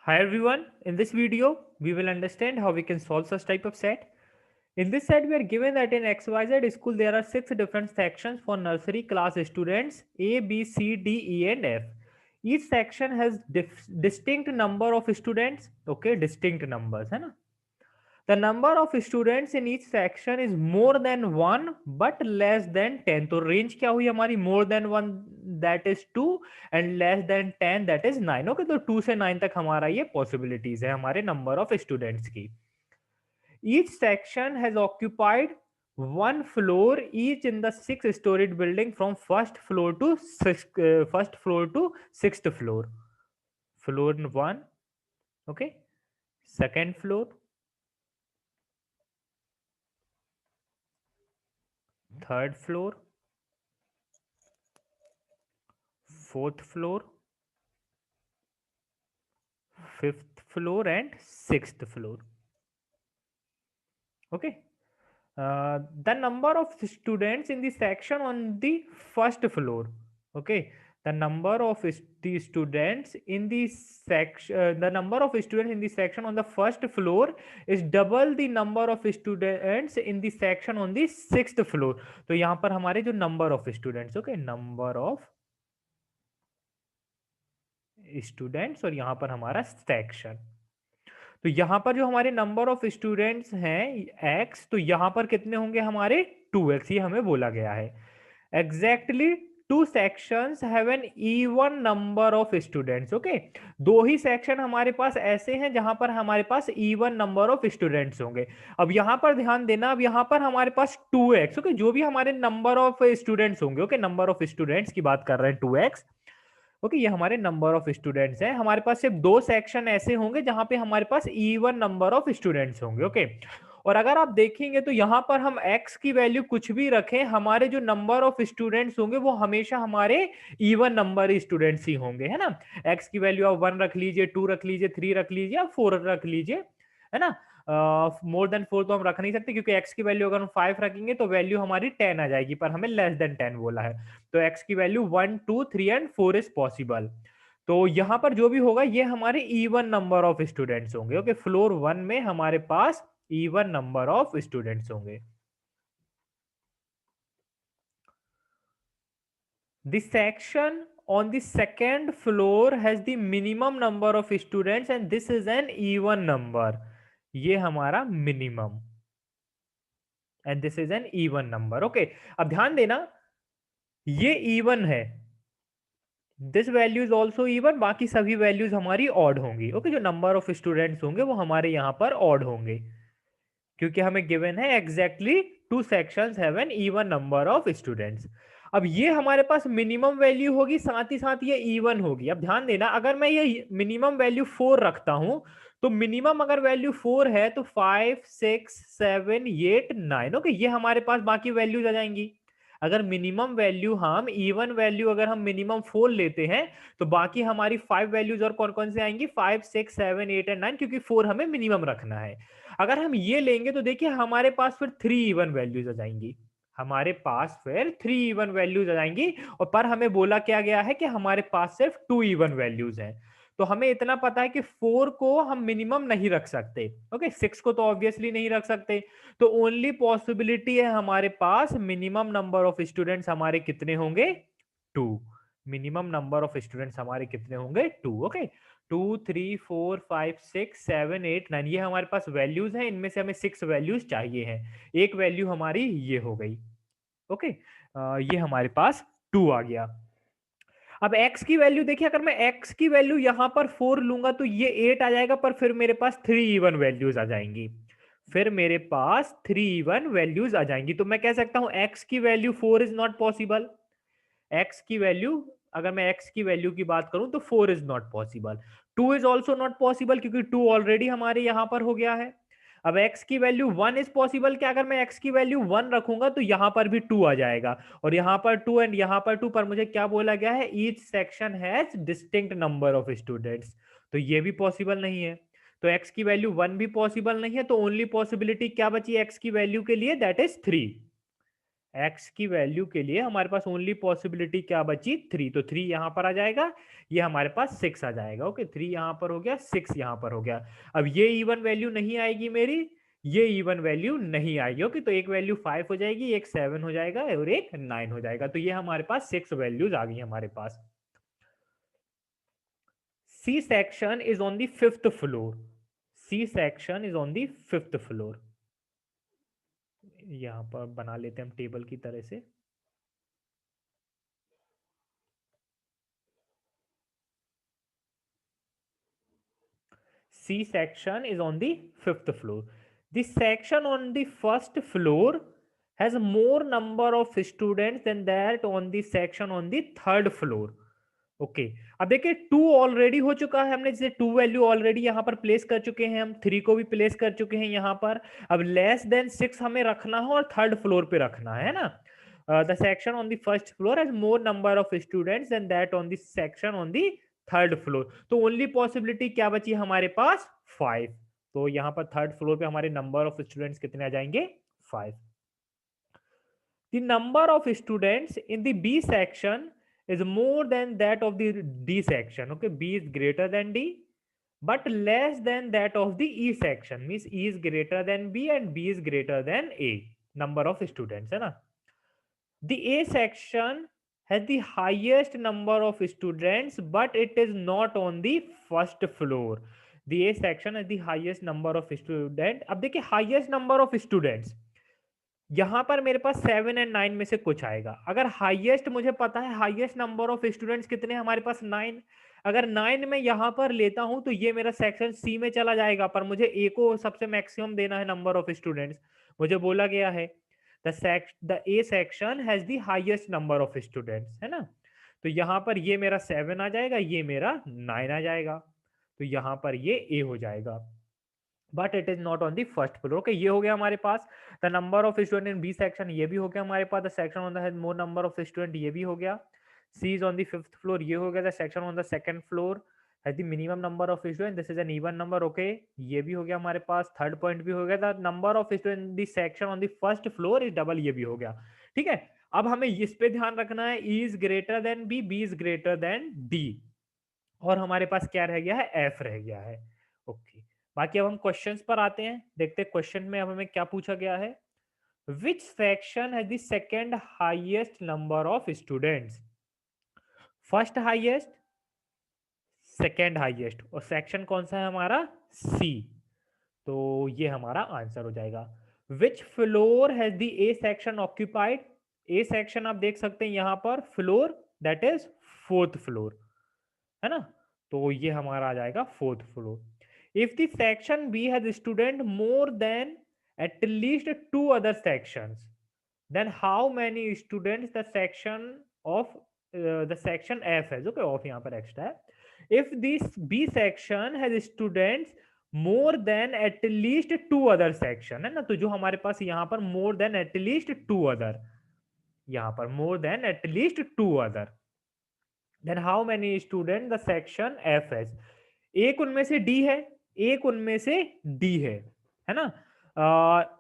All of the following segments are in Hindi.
Hi everyone, in this video we will understand how we can solve such type of set. In this set we are given that in XYZ school there are 6 different sections for nursery class students A, B, C, D, E and F. Each section has distinct number of students, okay, distinct numbers है ना. The number of students in each section is more than 1 but less than 10. तो range क्या हुई हमारी, more than 1 that is 2 and less than 10 that is 9. Okay, तो 2 से 9 तक हमारा ये possibilities है हमारे number of students की. Each section has occupied one floor each in the 6 storied building from first floor to sixth floor. Floor 1, okay, second floor, third floor, fourth floor, fifth floor and sixth floor. Okay. The number of students in the section on the first floor. Okay. The number of the students in the section, the number of students in the section on the first floor is double the number of students in the section on the sixth floor. तो यहाँ पर हमारे जो number of students, okay, number of students और यहाँ पर हमारा section. तो यहां पर जो हमारे नंबर ऑफ स्टूडेंट्स हैं x, तो यहां पर कितने होंगे हमारे 2x, ये हमें बोला गया है. Exactly two sections have an even number of students. Okay, दो ही सेक्शन हमारे पास ऐसे हैं जहां पर हमारे पास इवन नंबर ऑफ स्टूडेंट्स होंगे. अब यहां पर ध्यान देना, अब यहां पर हमारे पास 2x, ओके, जो भी हमारे नंबर ऑफ स्टूडेंट्स होंगे, ओके, नंबर ऑफ स्टूडेंट्स की बात कर रहे हैं 2x. ओके, ये हमारे नंबर ऑफ स्टूडेंट्स हैं. हमारे पास सिर्फ दो सेक्शन ऐसे होंगे जहां पे हमारे पास इवन नंबर ऑफ स्टूडेंट्स होंगे. ओके, और अगर आप देखेंगे तो यहां पर हम x की वैल्यू कुछ भी रखें, हमारे जो नंबर ऑफ स्टूडेंट्स होंगे वो हमेशा हमारे इवन नंबर स्टूडेंट्स ही होंगे, है ना. x की वैल्यू आप 1 रख लीजिए, 2 रख लीजिए, 3 रख लीजिए, आप 4 रख लीजिए, है ना. मोर देन 4 तो हम रख नहीं सकते क्योंकि x की वैल्यू अगर हम 5 रखेंगे तो वैल्यू हमारी 10 आ जाएगी, पर हमें लेस देन 10 बोला है. तो x की वैल्यू 1, 2, 3 एंड 4 इज पॉसिबल. तो यहां पर जो भी होगा ये हमारे इवन नंबर ऑफ स्टूडेंट्स होंगे. ओके, फ्लोर 1 में हमारे पास इवन नंबर ऑफ स्टूडेंट्स होंगे. The section on the second floor has the minimum number of students and this is an even number. ये हमारा minimum and this is an even number. Okay, अब ध्यान देना, ये इवन है, this value is also even, बाकी सभी वैल्यूज हमारी ऑड होंगी. ओके, जो नंबर ऑफ स्टूडेंट्स होंगे वो हमारे यहां पर ऑड होंगे क्योंकि हमें गिवन है exactly two sections have an even number of students. अब ये हमारे पास मिनिमम वैल्यू होगी, साथ ही साथ ये इवन होगी. अब ध्यान देना, अगर मैं ये मिनिमम वैल्यू 4 रखता हूं तो मिनिमम अगर वैल्यू 4 है तो 5, 6, 7, 8, 9, ओके, ये हमारे पास बाकी वैल्यूज आ जाएंगी. अगर मिनिमम वैल्यू हम इवन वैल्यू अगर हम मिनिमम 4 लेते हैं तो बाकी हमारी 5 वैल्यूज और कौन कौन से आएंगी, 5, 6, 7, 8 एंड 9, क्योंकि 4 हमें मिनिमम रखना है. अगर हम ये लेंगे तो देखिए हमारे पास फिर 3 इवन वैल्यूज आ जाएंगी, हमारे पास फिर 3 इवन वैल्यूज आ जाएंगी. और पर हमें बोला क्या गया है कि हमारे पास सिर्फ 2 इवन वैल्यूज हैं. तो हमें इतना पता है कि 4 को हम मिनिमम नहीं रख सकते. ओके, 6 को तो ऑब्वियसली नहीं रख सकते. तो ओनली पॉसिबिलिटी है हमारे पास मिनिमम नंबर ऑफ स्टूडेंट्स हमारे कितने होंगे, 2. मिनिमम नंबर ऑफ स्टूडेंट्स हमारे कितने होंगे, 2. ओके, 2, 3, 4, 5, 6, 7, 8, 9, ये हमारे पास वैल्यूज हैं. इनमें से हमें 6 वैल्यूज चाहिए हैं. एक वैल्यू हमारी ये हो गई. ओके, ये हमारे पास 2 आ गया. अब x की वैल्यू देखिए, अगर मैं x की वैल्यू यहां पर 4 लूंगा तो ये 8 आ जाएगा, पर फिर मेरे पास 3 इवन वैल्यूज आ जाएंगी. फिर मेरे पास 3 इवन वैल्यूज आ जाएंगी. तो मैं कह सकता हूं x की value 4 is not possible. x की वैल्यू, अगर मैं x की वैल्यू की बात करूं तो 4 is not possible. 2 is also not possible क्योंकि 2 ऑलरेडी हमारे यहां पर हो गया है. अब x की वैल्यू 1 इज पॉसिबल, क्या अगर मैं x की वैल्यू 1 रखूंगा तो यहां पर भी 2 आ जाएगा, और यहां पर 2 एंड यहां पर 2, पर मुझे क्या बोला गया है, each section has distinct number of students. तो ये भी पॉसिबल नहीं है. तो x की वैल्यू 1 भी पॉसिबल नहीं है. तो ओनली पॉसिबिलिटी क्या बची x की वैल्यू के लिए, दैट इज 3. x की वैल्यू के लिए हमारे पास ओनली पॉसिबिलिटी क्या बची, 3, तो 3 यहाँ पर आ जाएगा, ये हमारे पास 6 आ जाएगा। ओके, 3 यहाँ पर हो गया, 6 यहाँ पर हो गया। अब ये इवन वैल्यू नहीं आएगी मेरी, ये इवन वैल्यू नहीं आएगी। ओके, तो एक वैल्यू 5 हो जाएगी, एक 7 हो जाएगा और एक 9 हो जाएगा। तो ये हमारे पास 6 वैल्यूज आ गई हमारे पास। C section is on the 5th floor. C section is on the 5th floor. यहाँ पर बना लेते हैं हम टेबल की तरह से। C section is on the 5th floor. The section on the first floor has more number of students than that on the section on the third floor. Okay अब देखिए 2 ऑलरेडी हो चुका है, हमने जैसे 2 वैल्यू ऑलरेडी यहाँ पर प्लेस कर चुके हैं, हम 3 को भी प्लेस कर चुके हैं यहाँ पर। अब लेस देन 6 हमें रखना है और थर्ड फ्लोर पे रखना है ना। The section on the first floor has more number of students than that on the section on the third floor. तो ओनली पॉसिबिलिटी क्या बची हमारे पास, 5। तो यहाँ पर थर्ड फ्लोर पे हमारे नंबर ऑफ स्टूडेंट्स कितने आ जाएंगे, 5। The number of students in the B section is more than that of the D section. Okay, B is greater than D, but less than that of the E section. Means E is greater than B and B is greater than A. Number of students, है ना? The A section has the highest number of students, but it is not on the first floor. The A section has the highest number of students. अब देखिए highest number of students. यहां पर मेरे पास 7 एंड 9 में से कुछ आएगा। अगर हाईएस्ट मुझे पता है, हाईएस्ट नंबर ऑफ स्टूडेंट्स कितने हमारे पास 9, अगर 9 में यहां पर लेता हूं तो ये मेरा सेक्शन सी में चला जाएगा, पर मुझे ए को सबसे मैक्सिमम देना है नंबर ऑफ स्टूडेंट्स। मुझे बोला गया है the A section has the highest number of students, है ना। तो यहां पर ये मेरा 7 आ जाएगा, ये मेरा 9 आ जाएगा, तो यहां पर ये ए हो जाएगा, but it is not on the first floor. Okay, ये हो गया हमारे पास the number of student in B section, ये भी हो गया हमारे पास the section on the more number of student, ये भी हो गया। C is on the fifth floor, ये हो गया the section on the second floor has the minimum number of student, this is an even number. Okay, ये भी हो गया हमारे पास। थर्ड पॉइंट भी हो गया the number of student in the section on the first floor is double, ये भी हो गया। ठीक है, अब हमें इस पे ध्यान रखना है, E is greater than B, B is greater than D, और हमारे पास क्या रह गया है, एफ रह गया है। ओके, बाकी अब हम क्वेश्चंस पर आते हैं, देखते हैं क्वेश्चन में अब हमें क्या पूछा गया है। Which section has the second highest number of students, first highest, second highest, और सेक्शन कौन सा है हमारा, सी। तो ये हमारा आंसर हो जाएगा। विच floor has the A section occupied, A section आप देख सकते हैं यहां पर, floor that is fourth floor, है ना। तो ये हमारा आ जाएगा fourth floor. If the section B has student more than at least 2 other sections, then how many students the section of the section F has? Okay, off यहाँ पर extra है। If this B section has students more than at least 2 other section, है ना, तो जो हमारे पास यहाँ पर more than at least 2 other, यहाँ पर more than at least 2 other, then how many students the section F has? एक उनमें से D है, एक उनमें से D है ना।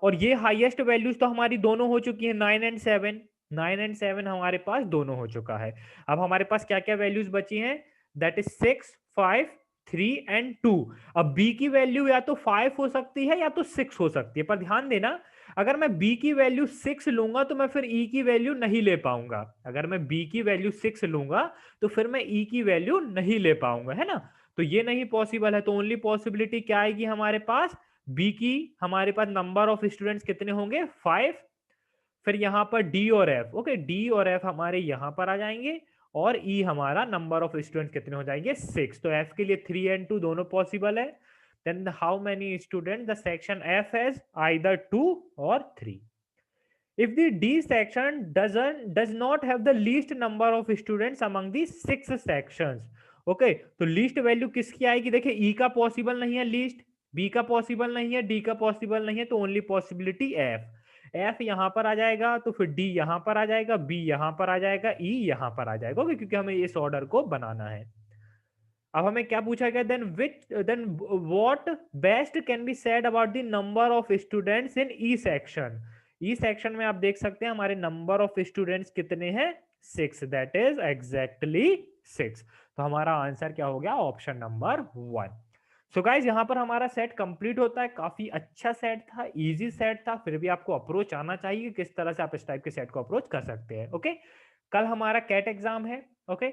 और ये हाईएस्ट वैल्यूज तो हमारी दोनों हो चुकी है, 9 एंड 7, 9 एंड 7 हमारे पास दोनों हो चुका है। अब हमारे पास क्या क्या वैल्यूज बची हैं, दैट इज 6, 5, 3 एंड 2। अब B की वैल्यू या तो 5 हो सकती है या तो 6 हो सकती है, पर ध्यान देना अगर मैं B की वैल्यू 6 लूंगा तो मैं फिर E की वैल्यू नहीं ले पाऊंगा। अगर मैं B की वैल्यू 6 लूंगा तो फिर मैं E की वैल्यू नहीं ले पाऊंगा, है ना। तो ये नहीं पॉसिबल है, तो ओनली पॉसिबिलिटी क्या आएगी हमारे पास, बी की हमारे पास नंबर ऑफ स्टूडेंट्स कितने होंगे, 5, फिर यहाँ पर डी और एफ। ओके, डी और एफ हमारे यहाँ पर आ जाएंगे, और ई हमारा नंबर ऑफ स्टूडेंट्स कितने हो जाएंगे, 6। तो एफ के लिए 3 एंड 2 दोनों पॉसिबल है। Then how many student the section F has, either 2 और 3। If the D section does not have the least number of students among the 6 sections, okay तो लीस्ट वैल्यू किसकी आएगी, देखिए ई का पॉसिबल नहीं है लीस्ट, बी का पॉसिबल नहीं है, डी का पॉसिबल नहीं है, तो ओनली पॉसिबिलिटी एफ। एफ यहां पर आ जाएगा, तो फिर डी यहां पर आ जाएगा, बी यहां पर आ जाएगा, ई यहां पर आ जाएगा, ओके, क्योंकि हमें इस ऑर्डर को बनाना है। अब हमें क्या पूछा गया, then what best can be said about the number of students in E section. E section में आप देख सकते हैं हमारे नंबर ऑफ स्टूडेंट्स कितने हैं, 6, दैट इज एग्जैक्टली 6। तो हमारा आंसर क्या हो गया, ऑप्शन नंबर 1। सो गाइज यहाँ पर हमारा सेट कंप्लीट होता है। काफी अच्छा सेट था, इजी सेट था, फिर भी आपको अप्रोच आना चाहिए किस तरह से आप इस टाइप के सेट को अप्रोच कर सकते हैं। ओके, कल हमारा कैट एग्जाम है। ओके,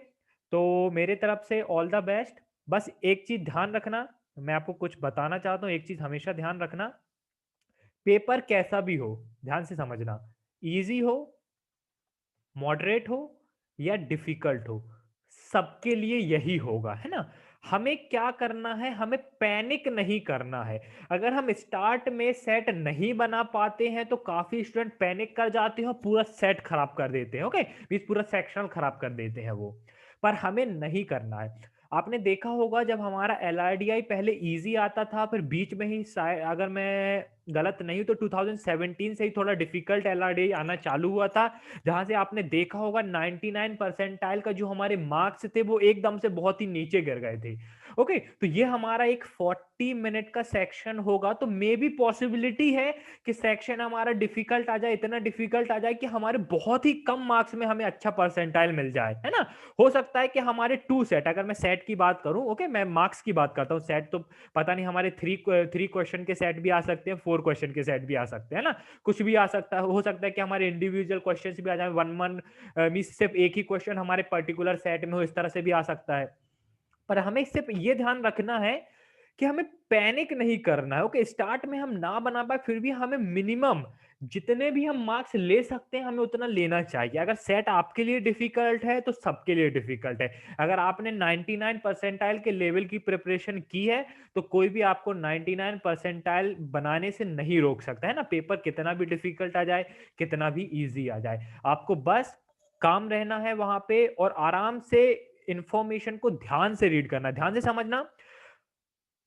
तो मेरे तरफ से ऑल द बेस्ट। बस एक चीज ध्यान रखना, मैं आपको कुछ बताना चाहता हूँ, एक चीज हमेशा ध्यान रखना, पेपर कैसा भी हो, ध्यान से समझना, इजी हो, मॉडरेट हो या डिफिकल्ट हो, सबके लिए यही होगा, है ना। हमें क्या करना है, हमें पैनिक नहीं करना है। अगर हम स्टार्ट में सेट नहीं बना पाते हैं तो काफी स्टूडेंट पैनिक कर जाते हैं, पूरा सेट खराब कर देते हैं। ओके, पूरा सेक्शन खराब कर देते हैं वो, पर हमें नहीं करना है। आपने देखा होगा जब हमारा LRDI पहले इजी आता था, फिर बीच में ही अगर मैं गलत नहीं तो 2017 से ही थोड़ा डिफिकल्ट LRDI आना चालू हुआ था, जहां से आपने देखा होगा 99 परसेंटाइल का जो हमारे मार्क्स थे वो एकदम से बहुत ही नीचे गिर गए थे। ओके, तो ये हमारा एक 40 मिनट का सेक्शन होगा, तो मे भी पॉसिबिलिटी है कि सेक्शन हमारा डिफिकल्ट आ जाए, इतना डिफिकल्ट आ जाए कि हमारे बहुत ही कम मार्क्स में हमें अच्छा परसेंटाइल मिल जाए, है ना। हो सकता है कि हमारे 2 सेट, अगर मैं सेट की बात करूं, ओके, मैं मार्क्स की बात करता हूं, सेट तो पता नहीं, हमारे 3 क्वेश्चन के सेट भी आ सकते हैं, 4 क्वेश्चन के सेट भी आ सकते हैं ना, कुछ भी आ सकता है। हो सकता है कि हमारे इंडिविजुअल क्वेश्चंस भी आ जाए, वन वन मींस सिर्फ एक ही क्वेश्चन हमारे पर्टिकुलर सेट में हो, इस तरह से भी आ सकता है। पर हमें सिर्फ ये ध्यान रखना है कि हमें पैनिक नहीं करना है। ओके, स्टार्ट में हम ना बना पाए फिर भी हमें मिनिमम जितने भी हम मार्क्स ले सकते हैं हमें उतना लेना चाहिए। अगर सेट आपके लिए डिफिकल्ट है तो सबके लिए डिफिकल्ट है। अगर आपने 99 परसेंटाइल के लेवल की प्रिपरेशन की है तो कोई भी आपको 99 परसेंटाइल बनाने से नहीं रोक सकता, है ना। पेपर कितना भी डिफिकल्ट आ जाए, कितना भी इजी आ जाए, आपको बस काम रहना है वहां पे और आराम से इंफॉर्मेशन को ध्यान से रीड करना, ध्यान से समझना।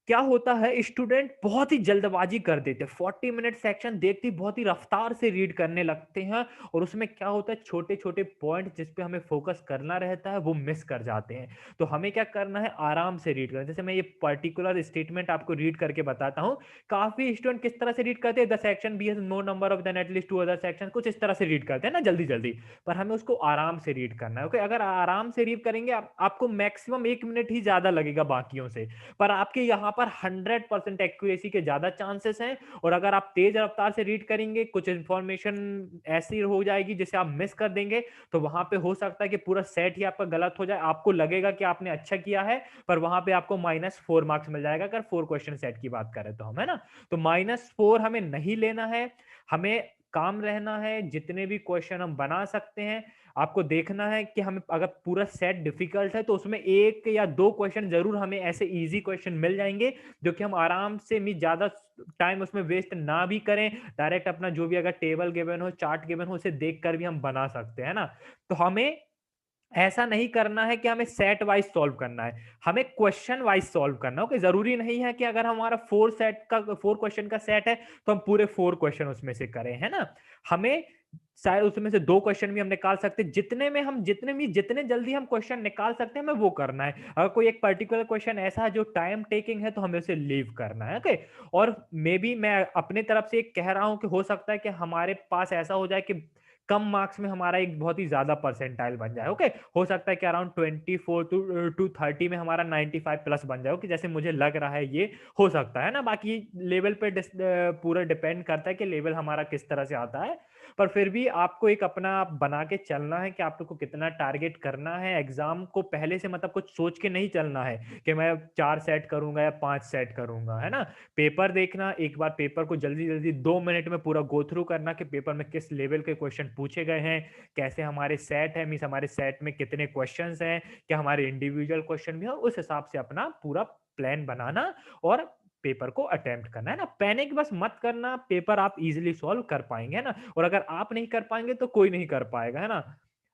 क्या होता है, स्टूडेंट बहुत ही जल्दबाजी कर देते हैं, 40 मिनट सेक्शन देखते ही बहुत ही रफ्तार से रीड करने लगते हैं, और उसमें क्या होता है, छोटे छोटे पॉइंट जिस पे हमें फोकस करना रहता है वो मिस कर जाते हैं। तो हमें क्या करना है, आराम से रीड करना। जैसे मैं ये पर्टिकुलर स्टेटमेंट आपको रीड करके बताता हूँ, काफी स्टूडेंट किस तरह से रीड करते हैं, the section B has no number of than at least 2 other section, कुछ इस तरह से रीड करते हैं ना जल्दी जल्दी, पर हमें उसको आराम से रीड करना है। ओके, अगर आराम से रीड करेंगे आपको मैक्सिमम 1 मिनट ही ज्यादा लगेगा बाकियों से, पर आपके यहाँ पर 100% एक्यूरेसी के ज्यादा चांसेस हैं। और अगर आप तेज रफ्तार से रीड करेंगे, कुछ इंफॉर्मेशन ऐसी हो जाएगी जिसे आप मिस कर देंगे, तो वहां पे हो सकता है कि पूरा सेट ही आपका गलत हो जाए। आपको लगेगा कि आपने अच्छा किया है, पर वहां पे आपको -4 मार्क्स मिल जाएगा अगर 4 क्वेश्चन सेट की बात करें तो हम, है ना। तो -4 हमें नहीं लेना है, हमें काम रहना है। जितने भी क्वेश्चन हम बना सकते हैं, आपको देखना है कि हमें अगर पूरा सेट डिफिकल्ट है तो उसमें 1 या 2 क्वेश्चन जरूर हमें ऐसे इजी क्वेश्चन मिल जाएंगे जो कि हम आराम से ज्यादा टाइम उसमें वेस्ट ना भी करें, डायरेक्ट अपना जो भी अगर टेबल गिवन हो, चार्ट गिवन हो, उसे देखकर भी हम बना सकते हैं ना। तो हमें ऐसा नहीं करना है कि हमें सेट वाइज सॉल्व करना है, हमें क्वेश्चन वाइज सॉल्व करना है। ओके, जरूरी नहीं है कि अगर हमारा 4 क्वेश्चन का सेट है तो हम पूरे 4 क्वेश्चन उसमें से करें, है ना। हमें शायद उसमें से 2 क्वेश्चन भी हम निकाल सकते हैं, जितने जल्दी हम क्वेश्चन निकाल सकते हैं हमें वो करना है। अगर कोई एक पर्टिकुलर क्वेश्चन ऐसा है जो टाइम टेकिंग है तो हमें उसे लीव करना है। ओके, और मे बी मैं अपने तरफ से कह रहा हूं कि हो सकता है कि हमारे पास ऐसा हो जाए कि कम मार्क्स में हमारा एक बहुत ही ज्यादा परसेंटाइल बन जाए। ओके, हो सकता है कि अराउंड 24 टू 30 में हमारा 95 प्लस बन जाए, कि जैसे मुझे लग रहा है ये हो सकता है ना। बाकी लेवल पे पूरा डिपेंड करता है कि लेवल हमारा किस तरह से आता है, पर फिर भी आपको एक अपना बना के चलना है कि आप लोग को कितना टारगेट करना है। एग्जाम को पहले से कुछ सोच के नहीं चलना है कि मैं 4 सेट करूंगा या 5 सेट करूंगा, है ना। पेपर देखना, एक बार पेपर को जल्दी जल्दी 2 मिनट में पूरा गो थ्रू करना कि पेपर में किस लेवल के क्वेश्चन पूछे गए हैं, कैसे हमारे सेट है, मीन्स हमारे सेट में कितने क्वेश्चंस हैं, क्या हमारे इंडिविजुअल क्वेश्चन भी है, उस हिसाब से अपना पूरा प्लान बनाना और पेपर को अटेम्प्ट करना, है ना। पैनिक बस मत करना, पेपर आप इजीली सॉल्व कर पाएंगे, है ना। और अगर आप नहीं कर पाएंगे तो कोई नहीं कर पाएगा, है ना।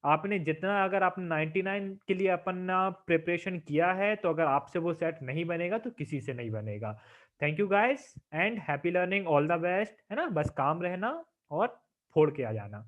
आपने जितना, अगर आपने 99 के लिए अपना प्रिपरेशन किया है, तो अगर आपसे वो सेट नहीं बनेगा तो किसी से नहीं बनेगा। Thank you guys and happy learning, all the best, है ना। बस काम रहना और फोड़ के आ जाना।